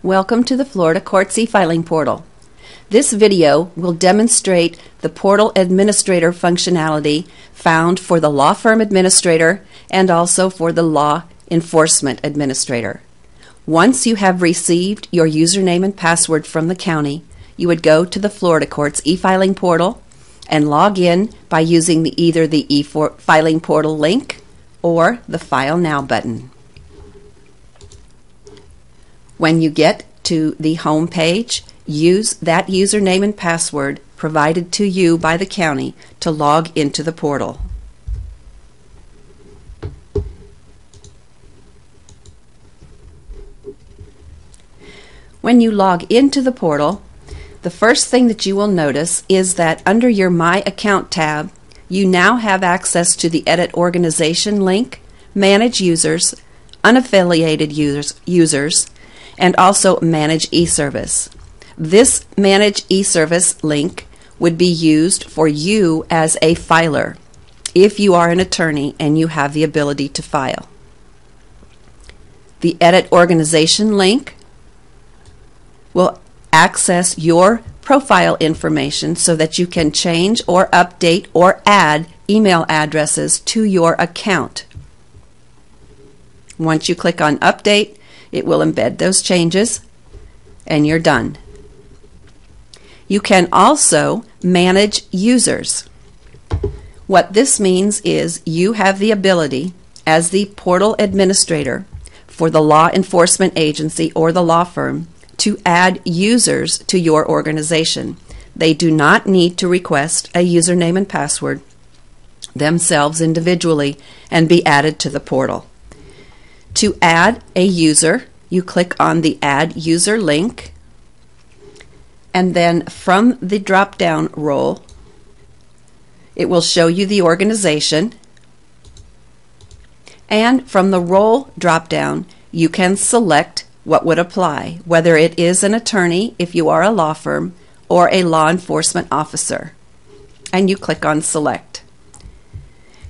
Welcome to the Florida Courts e-filing portal. This video will demonstrate the portal administrator functionality found for the law firm administrator and also for the law enforcement administrator. Once you have received your username and password from the county, you would go to the Florida Courts e-filing portal and log in by using either the e-filing portal link or the File Now button. When you get to the home page, use that username and password provided to you by the county to log into the portal. When you log into the portal, the first thing that you will notice is that under your My Account tab, you now have access to the Edit Organization link, Manage Users, Unaffiliated Users, and also Manage eService. This Manage eService link would be used for you as a filer if you are an attorney and you have the ability to file. The Edit Organization link will access your profile information so that you can change or update or add email addresses to your account. Once you click on Update, it will embed those changes and you're done. You can also manage users. What this means is you have the ability as the portal administrator for the law enforcement agency or the law firm to add users to your organization. They do not need to request a username and password themselves individually and be added to the portal. To add a user, you click on the Add User link, and then from the drop-down roll, it will show you the organization, and from the role drop-down, you can select what would apply, whether it is an attorney if you are a law firm or a law enforcement officer, and you click on Select.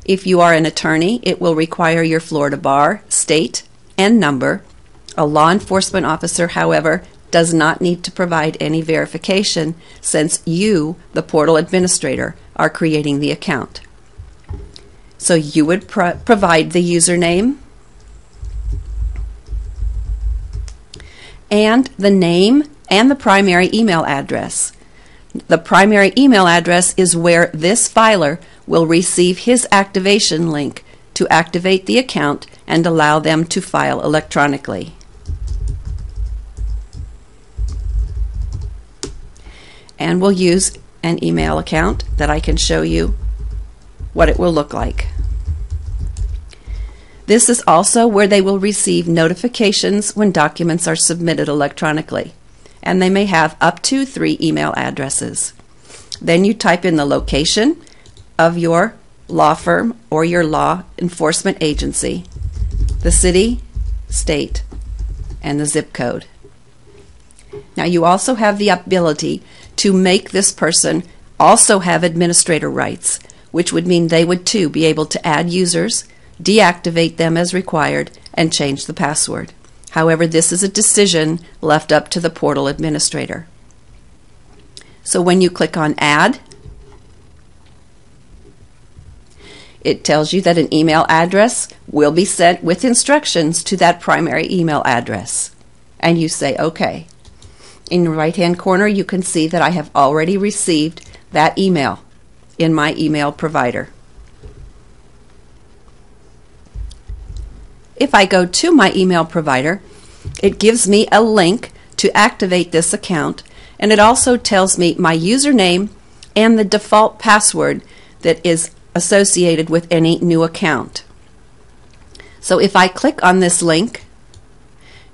If you are an attorney, it will require your Florida bar, state, and number. A law enforcement officer, however, does not need to provide any verification since you, the portal administrator, are creating the account. So you would provide the username and the name and the primary email address. The primary email address is where this filer will receive his activation link to activate the account and allow them to file electronically. And we'll use an email account that I can show you what it will look like. This is also where they will receive notifications when documents are submitted electronically, and they may have up to 3 email addresses. Then you type in the location of your law firm or your law enforcement agency, the city, state, and the zip code. Now you also have the ability to make this person also have administrator rights, which would mean they would too be able to add users, deactivate them as required, and change the password. However, this is a decision left up to the portal administrator. So when you click on Add, it tells you that an email address will be sent with instructions to that primary email address. And you say OK. In the right-hand corner, you can see that I have already received that email in my email provider. If I go to my email provider, it gives me a link to activate this account, and it also tells me my username and the default password that is associated with any new account. So if I click on this link,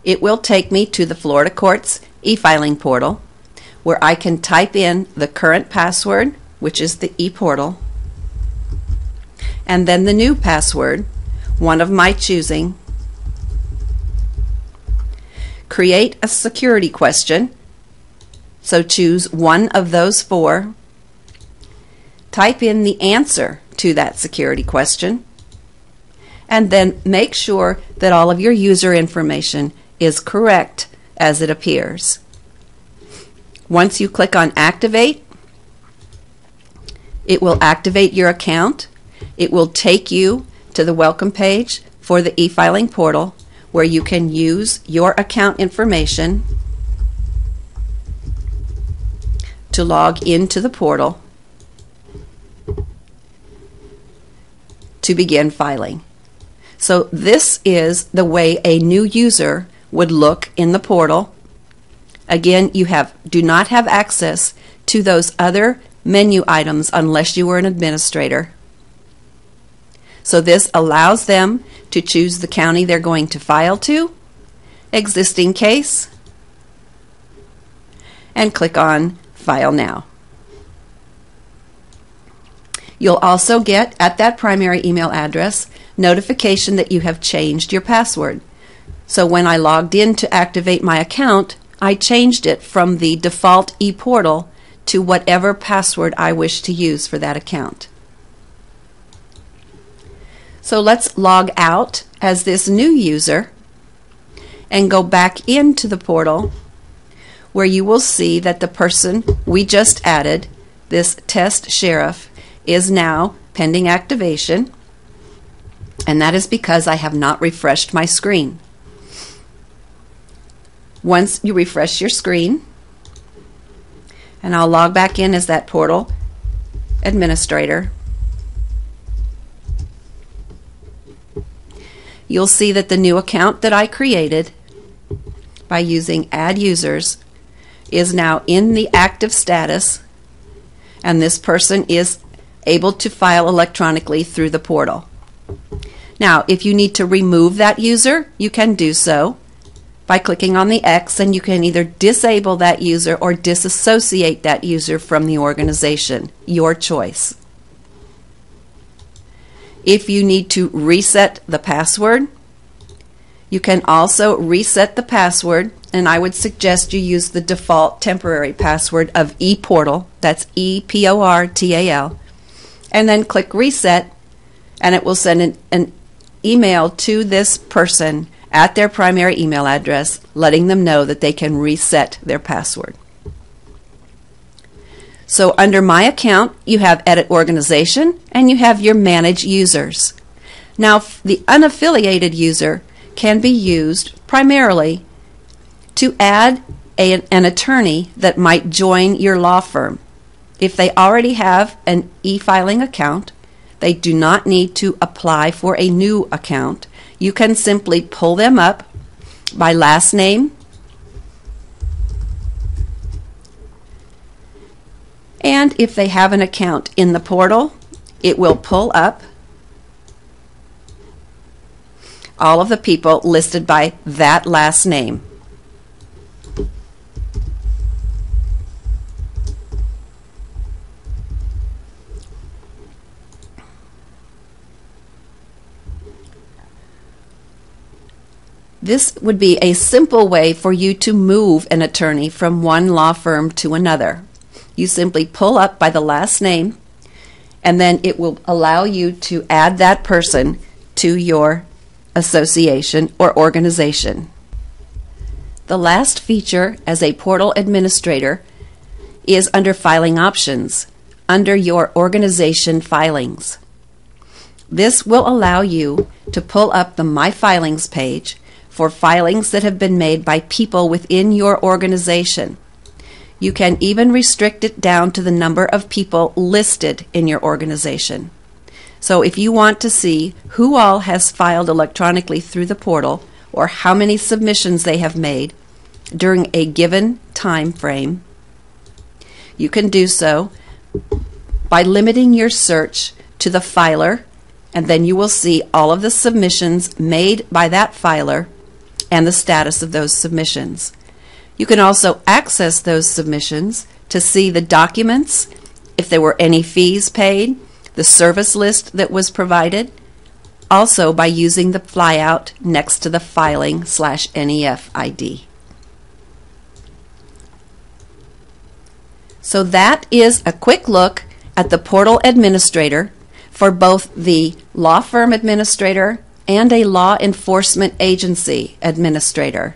it will take me to the Florida Courts e-filing portal where I can type in the current password, which is the e-portal, and then the new password, one of my choosing. Create a security question, so choose one of those 4. Type in the answer to that security question, and then make sure that all of your user information is correct as it appears. Once you click on Activate, it will activate your account. It will take you to the welcome page for the e-filing portal, where you can use your account information to log into the portal to begin filing. So this is the way a new user would look in the portal. Again, you do not have access to those other menu items unless you are an administrator. So this allows them to choose the county they're going to file to, existing case, and click on File Now. You'll also get, at that primary email address, notification that you have changed your password. So when I logged in to activate my account, I changed it from the default ePortal to whatever password I wish to use for that account. So let's log out as this new user and go back into the portal, where you will see that the person we just added, this test sheriff, is now pending activation, and that is because I have not refreshed my screen. Once you refresh your screen, and I'll log back in as that portal administrator, you'll see that the new account that I created by using Add Users is now in the active status, and this person is able to file electronically through the portal. Now, if you need to remove that user, you can do so by clicking on the X, and you can either disable that user or disassociate that user from the organization. Your choice. If you need to reset the password, you can also reset the password, and I would suggest you use the default temporary password of ePortal, that's E-P-O-R-T-A-L, and then click Reset, and it will send an email to this person at their primary email address, letting them know that they can reset their password. So under My Account, you have Edit Organization, and you have your Manage Users. Now, the unaffiliated user can be used primarily to add an attorney that might join your law firm. If they already have an e-filing account, they do not need to apply for a new account. You can simply pull them up by last name and if they have an account in the portal, it will pull up all of the people listed by that last name. This would be a simple way for you to move an attorney from one law firm to another. You simply pull up by the last name, and then it will allow you to add that person to your association or organization. The last feature as a portal administrator is under Filing Options, under your organization filings. This will allow you to pull up the My Filings page for filings that have been made by people within your organization. You can even restrict it down to the number of people listed in your organization. So if you want to see who all has filed electronically through the portal or how many submissions they have made during a given time frame, you can do so by limiting your search to the filer, and then you will see all of the submissions made by that filer and the status of those submissions. You can also access those submissions to see the documents, if there were any fees paid, the service list that was provided, also by using the flyout next to the filing/NEF ID. So that is a quick look at the portal administrator for both the law firm administrator and a law enforcement agency administrator.